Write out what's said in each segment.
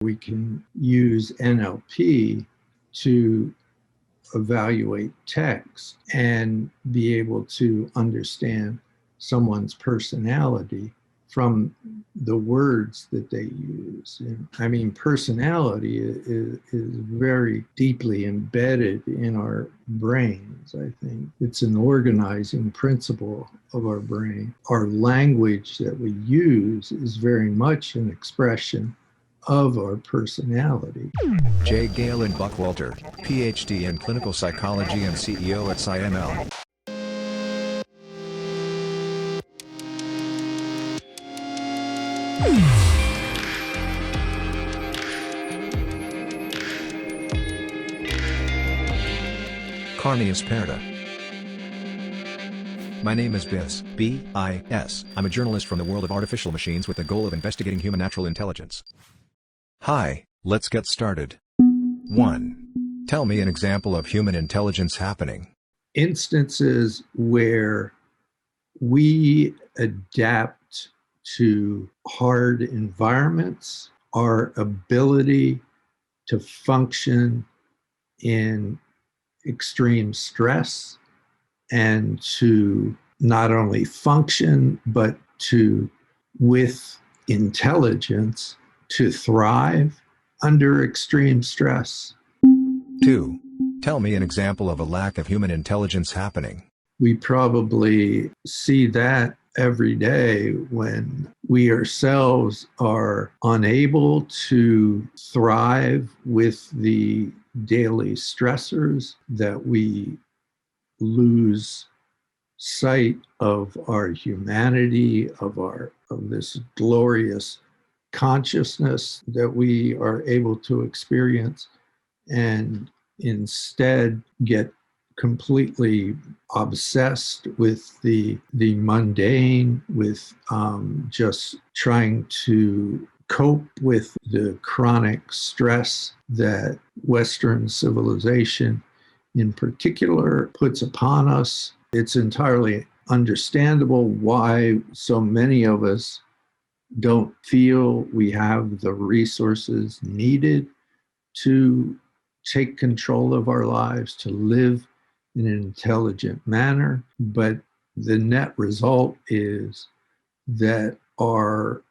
We can use NLP to evaluate text and be able to understand someone's personality from the words that they use. And I mean, personality is very deeply embedded in our brains, I think. It's an organizing principle of our brain. Our language that we use is very much an expression of our personality. J. Galen Buckwalter, PhD in clinical psychology and CEO at PsyML. Carneus Perda. My name is Bis, B-I-S. I'm a journalist from the world of artificial machines with the goal of investigating human natural intelligence. Hi, let's get started. 1. Tell me an example of human intelligence happening. Instances where we adapt to hard environments, our ability to function in extreme stress, and to not only function, but to, with intelligence, to thrive under extreme stress. 2. Tell me an example of a lack of human intelligence happening. We probably see that every day when we ourselves are unable to thrive with the daily stressors, that we lose sight of our humanity, of this glorious consciousness that we are able to experience, and instead get completely obsessed with the mundane, with just trying to cope with the chronic stress that Western civilization in particular puts upon us. It's entirely understandable why so many of us don't feel we have the resources needed to take control of our lives, to live in an intelligent manner. But the net result is that our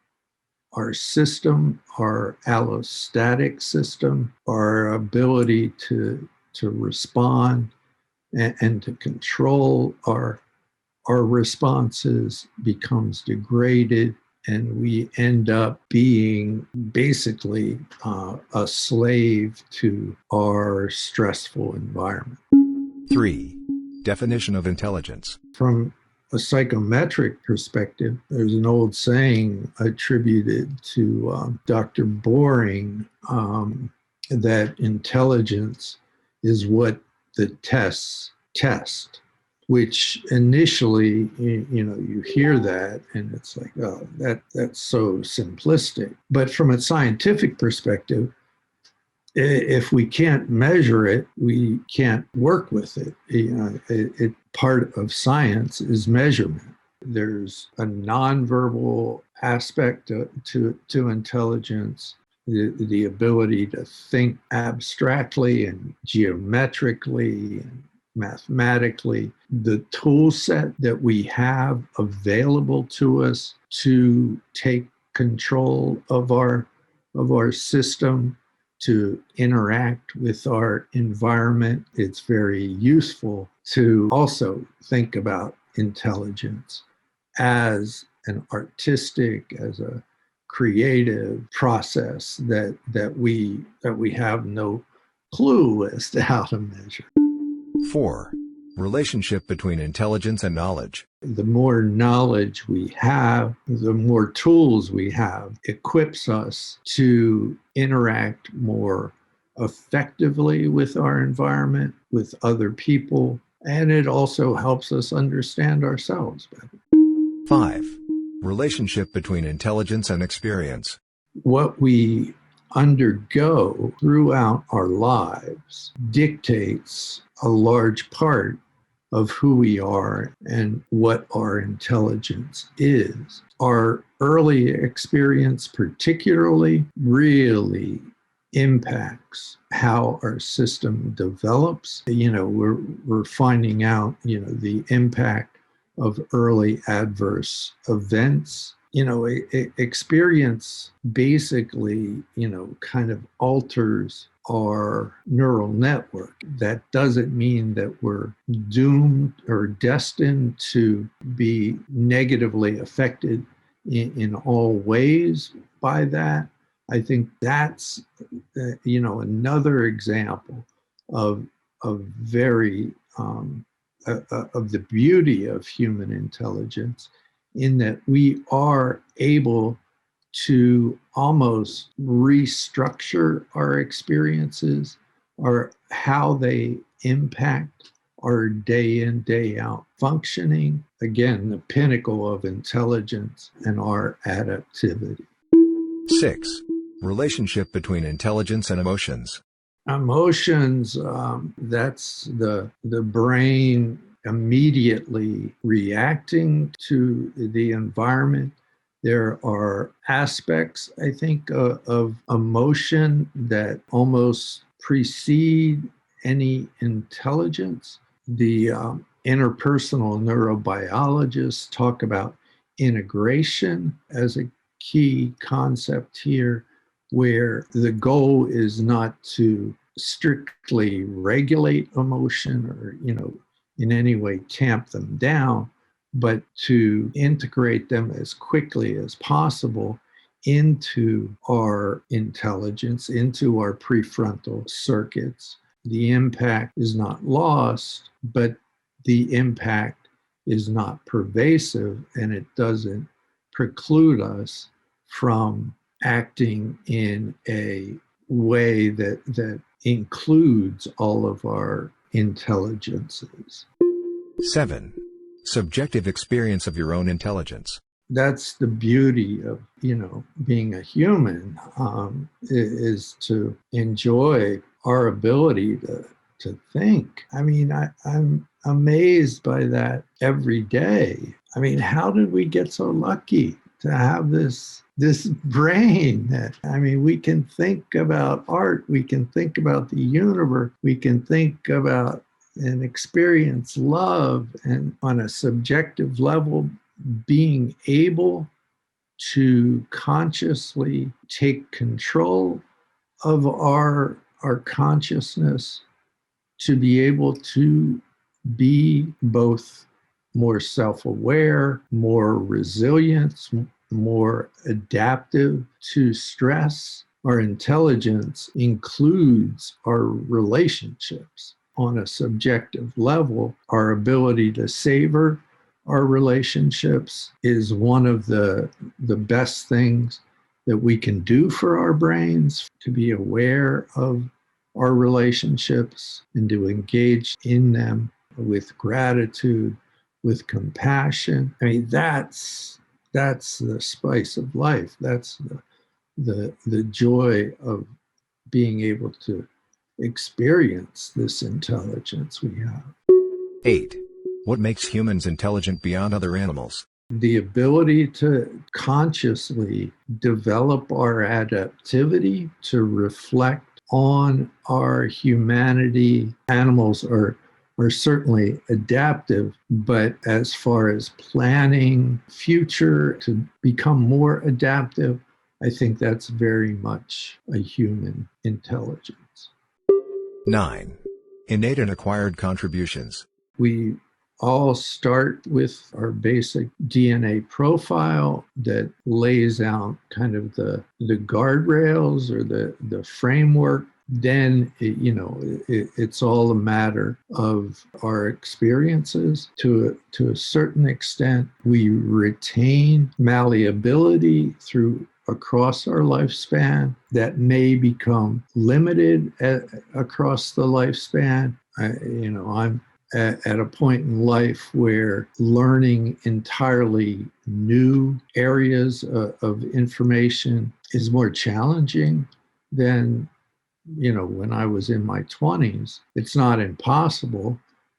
system, our allostatic system, our ability to respond and to control our responses becomes degraded, and we end up being basically a slave to our stressful environment. 3. Definition of intelligence. From a psychometric perspective, there's an old saying attributed to Dr. Boring that intelligence is what the tests test, which initially, you hear that and it's like, oh, that's so simplistic. But from a scientific perspective, if we can't measure it, we can't work with it. Part of science is measurement. There's a nonverbal aspect to intelligence, the ability to think abstractly and geometrically and mathematically. The tool set that we have available to us to take control of our system, to interact with our environment, it's very useful to also think about intelligence as an artistic, as a creative process that we have no clue as to how to measure. 4. Relationship between intelligence and knowledge. The more knowledge we have, the more tools we have, equips us to interact more effectively with our environment, with other people, and it also helps us understand ourselves better. 5. Relationship between intelligence and experience. What we undergo throughout our lives dictates a large part of who we are and what our intelligence is. Our early experience, particularly, really impacts how our system develops. We're finding out, the impact of early adverse events. Experience basically, kind of alters our neural network. That doesn't mean that we're doomed or destined to be negatively affected in all ways by that. I think that's, another example of very of the beauty of human intelligence, in that we are able to almost restructure our experiences or how they impact our day in, day out functioning. Again, the pinnacle of intelligence and our adaptivity. 6. Relationship between intelligence and emotions. Emotions, that's the brain immediately reacting to the environment. There are aspects, I think, of emotion that almost precede any intelligence. The interpersonal neurobiologists talk about integration as a key concept here, where the goal is not to strictly regulate emotion or, in any way tamp them down, but to integrate them as quickly as possible into our intelligence, into our prefrontal circuits. The impact is not lost, but the impact is not pervasive, and it doesn't preclude us from acting in a way that includes all of our intelligences. 7. Subjective experience of your own intelligence. That's the beauty of, being a human, is to enjoy our ability to think. I mean, I'm amazed by that every day. I mean, how did we get so lucky to have this brain that, I mean, we can think about art, we can think about the universe, we can think about and experience love, and on a subjective level, being able to consciously take control of our consciousness, to be able to be both more self-aware, more resilient, more adaptive to stress. Our intelligence includes our relationships. On a subjective level, our ability to savor our relationships is one of the best things that we can do for our brains, to be aware of our relationships and to engage in them with gratitude, with compassion. I mean, that's the spice of life. That's the joy of being able to experience this intelligence we have. 8. What makes humans intelligent beyond other animals? The ability to consciously develop our adaptivity to reflect on our humanity. Animals are certainly adaptive, but as far as planning future to become more adaptive, I think that's very much a human intelligence. 9. Innate and acquired contributions. We all start with our basic DNA profile that lays out kind of the guardrails or the framework. Then, it's all a matter of our experiences. To a certain extent, we retain malleability across our lifespan that may become limited across the lifespan. I'm at a point in life where learning entirely new areas of information is more challenging than when I was in my 20s. It's not impossible,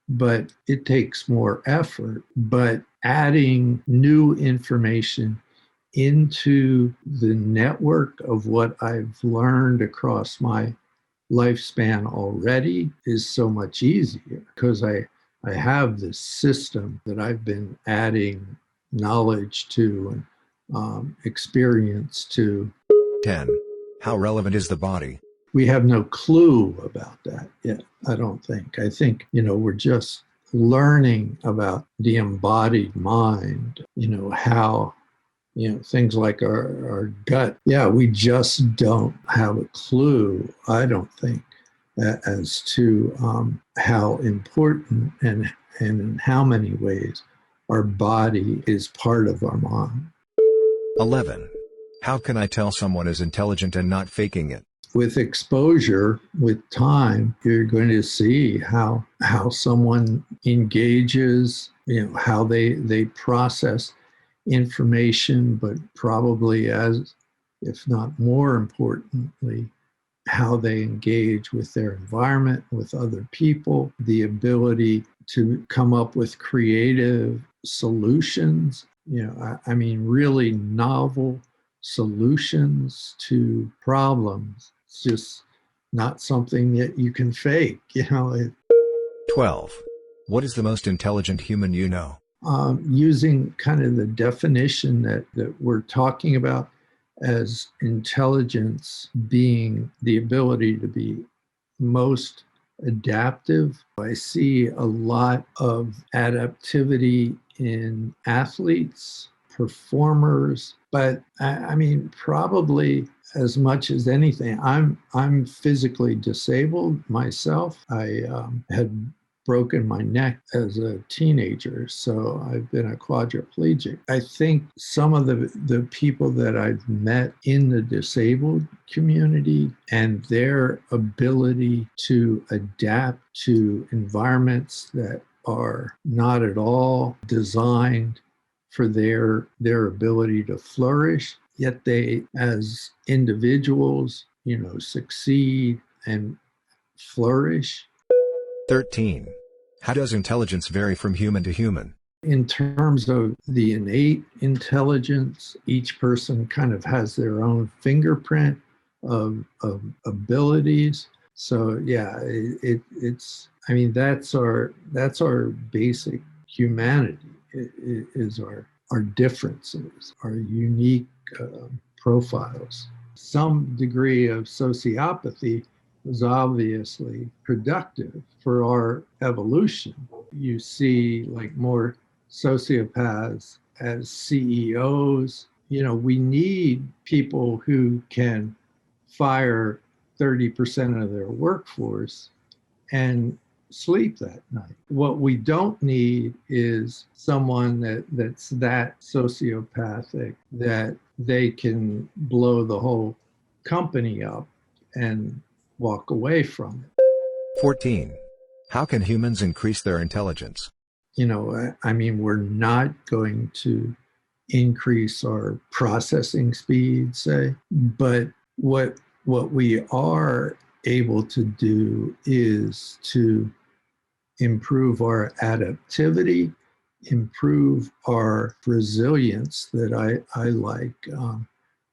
but it takes more effort. But adding new information into the network of what I've learned across my lifespan already is so much easier because I have this system that I've been adding knowledge to and experience to. 10. How relevant is the body? We have no clue about that yet, I don't think. I think, we're just learning about the embodied mind, how, things like our gut. Yeah, we just don't have a clue, I don't think, as to how important and in how many ways our body is part of our mind. 11. How can I tell someone is intelligent and not faking it? With exposure, with time, you're going to see how someone engages, how they process information, but probably as, if not more importantly, how they engage with their environment, with other people, the ability to come up with creative solutions, I mean, really novel solutions to problems. It's just not something that you can fake, 12. What is the most intelligent human you know? Using kind of the definition that we're talking about as intelligence being the ability to be most adaptive. I see a lot of adaptivity in athletes, performers, but I mean, probably as much as anything, I'm physically disabled myself. I had broken my neck as a teenager, so I've been a quadriplegic. I think some of the people that I've met in the disabled community and their ability to adapt to environments that are not at all designed for their ability to flourish, yet they, as individuals, succeed and flourish. 13. How does intelligence vary from human to human? In terms of the innate intelligence, each person kind of has their own fingerprint of abilities. So yeah, it's, I mean, that's our basic humanity, is our differences, our unique profiles. Some degree of sociopathy was obviously productive for our evolution. You see like more sociopaths as CEOs. We need people who can fire 30% of their workforce and sleep that night. What we don't need is someone that's that sociopathic that they can blow the whole company up and walk away from it. 14. How can humans increase their intelligence? I mean, we're not going to increase our processing speed, say, but what we are able to do is to improve our adaptivity, improve our resilience that I like.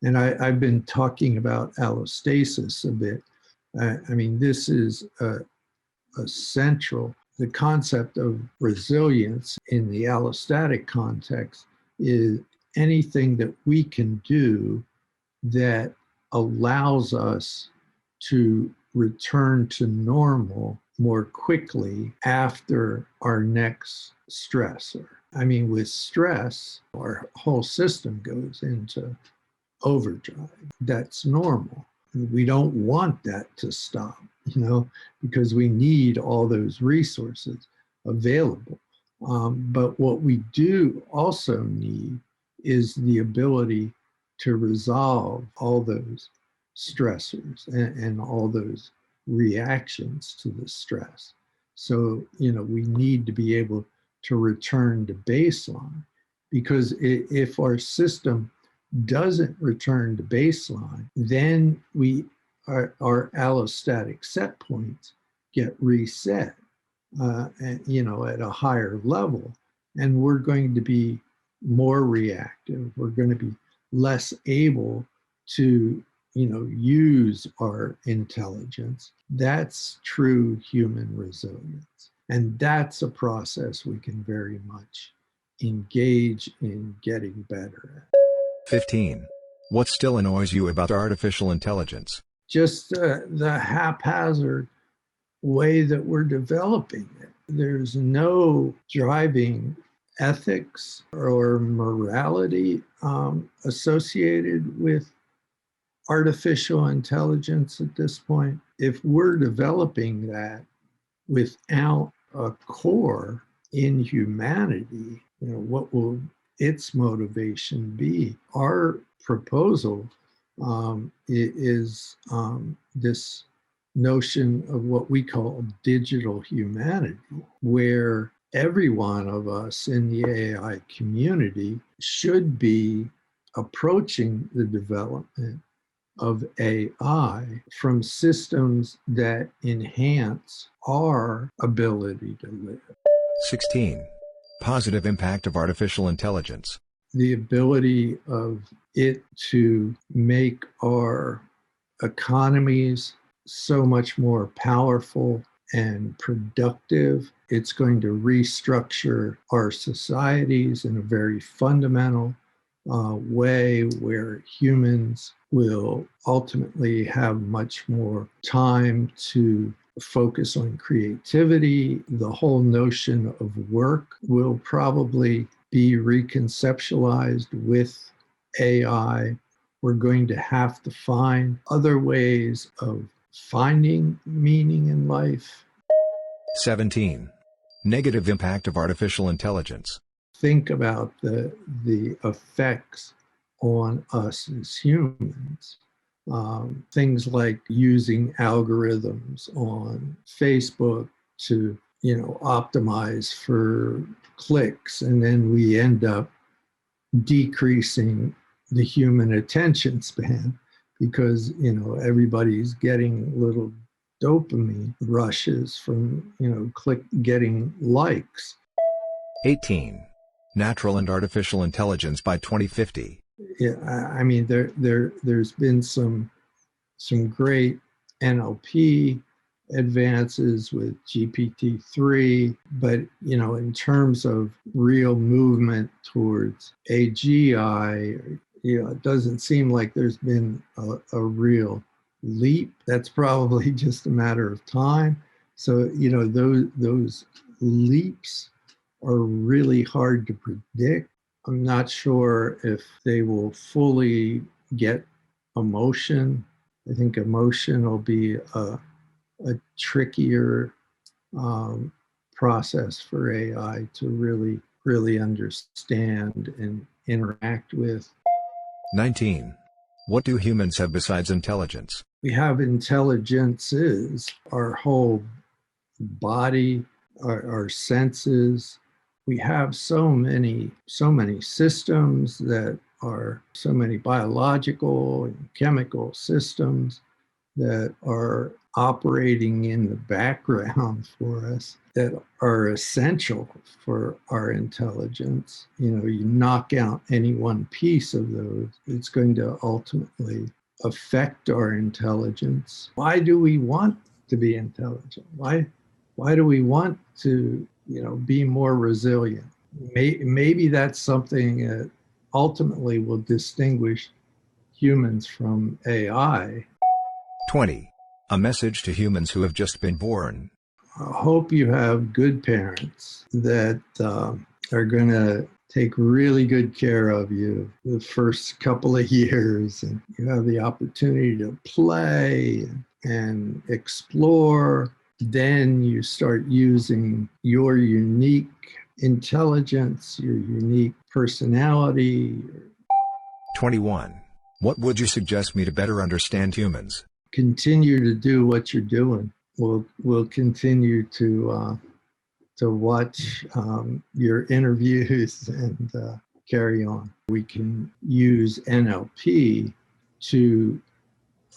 And I've been talking about allostasis a bit. I mean, this is a central. The concept of resilience in the allostatic context is anything that we can do that allows us to return to normal more quickly after our next stressor. I mean, with stress, our whole system goes into overdrive. That's normal. We don't want that to stop, because we need all those resources available. But what we do also need is the ability to resolve all those stressors and all those reactions to the stress. So, we need to be able to return to baseline, because if our system doesn't return to baseline, then our allostatic set points get reset. at a higher level. And we're going to be more reactive. We're going to be less able to, use our intelligence. That's true human resilience. And that's a process we can very much engage in getting better at. 15. What still annoys you about artificial intelligence? Just the haphazard way that we're developing it. There's no driving ethics or morality associated with artificial intelligence at this point. If we're developing that without a core in humanity, what will its motivation be? Our proposal is this notion of what we call digital humanity, where every one of us in the AI community should be approaching the development of AI from systems that enhance our ability to live. 16. Positive impact of artificial intelligence. The ability of it to make our economies so much more powerful and productive. It's going to restructure our societies in a very fundamental way where humans will ultimately have much more time to focus on creativity. The whole notion of work will probably be reconceptualized with AI. We're going to have to find other ways of finding meaning in life. 17. Negative impact of artificial intelligence. Think about the effects on us as humans. Things like using algorithms on Facebook to, optimize for clicks, and then we end up decreasing the human attention span because, everybody's getting little dopamine rushes from, getting likes. 18. Natural and artificial intelligence by 2050. Yeah, I mean, there's been some great NLP advances with GPT-3, but in terms of real movement towards AGI, it doesn't seem like there's been a real leap. That's probably just a matter of time. So those leaps are really hard to predict. I'm not sure if they will fully get emotion. I think emotion will be a trickier process for AI to really understand and interact with. 19. What do humans have besides intelligence? We have intelligences, our whole body, our senses. We have so many systems that are so many biological and chemical systems that are operating in the background for us that are essential for our intelligence. You knock out any one piece of those, it's going to ultimately affect our intelligence. Why do we want to be intelligent? Why do we want to, be more resilient? Maybe that's something that ultimately will distinguish humans from AI. 20. A message to humans who have just been born. I hope you have good parents that are going to take really good care of you the first couple of years, and you have the opportunity to play and explore. Then you start using your unique intelligence, your unique personality. 21. What would you suggest me to better understand humans? Continue to do what you're doing. We'll continue to watch your interviews and carry on. We can use NLP to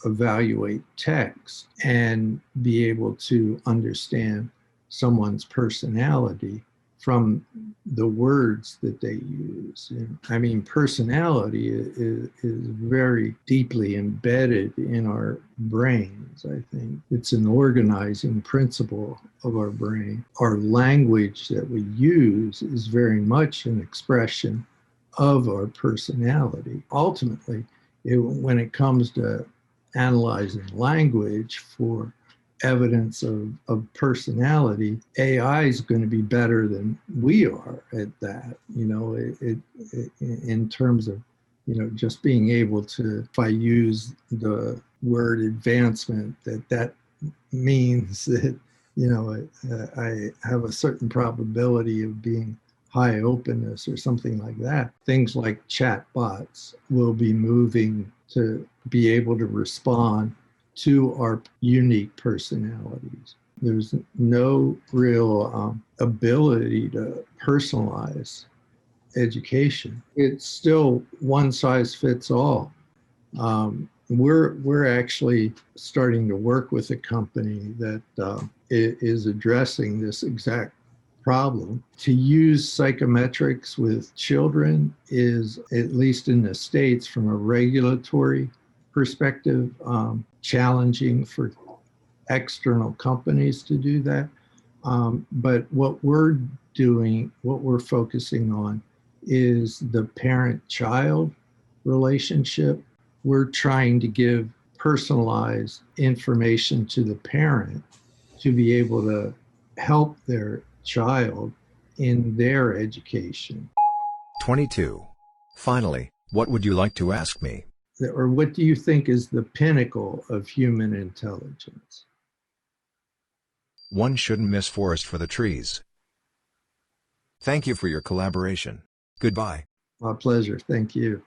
evaluate text and be able to understand someone's personality from the words that they use. And I mean, personality is very deeply embedded in our brains, I think. It's an organizing principle of our brain. Our language that we use is very much an expression of our personality. Ultimately, when it comes to analyzing language for evidence of personality, AI is going to be better than we are at that. In terms of, just being able to, if I use the word advancement, that means that, I have a certain probability of being high openness or something like that. Things like chat bots will be moving to be able to respond to our unique personalities. There's no real ability to personalize education. It's still one size fits all. We're actually starting to work with a company that is addressing this exact problem. To use psychometrics with children is, at least in the States, from a regulatory perspective, challenging for external companies to do that. But what we're doing, what we're focusing on, is the parent-child relationship. We're trying to give personalized information to the parent to be able to help their child in their education. 22. Finally, what would you like to ask me? Or what do you think is the pinnacle of human intelligence? One shouldn't miss forest for the trees. Thank you for your collaboration. Goodbye. My pleasure. Thank you.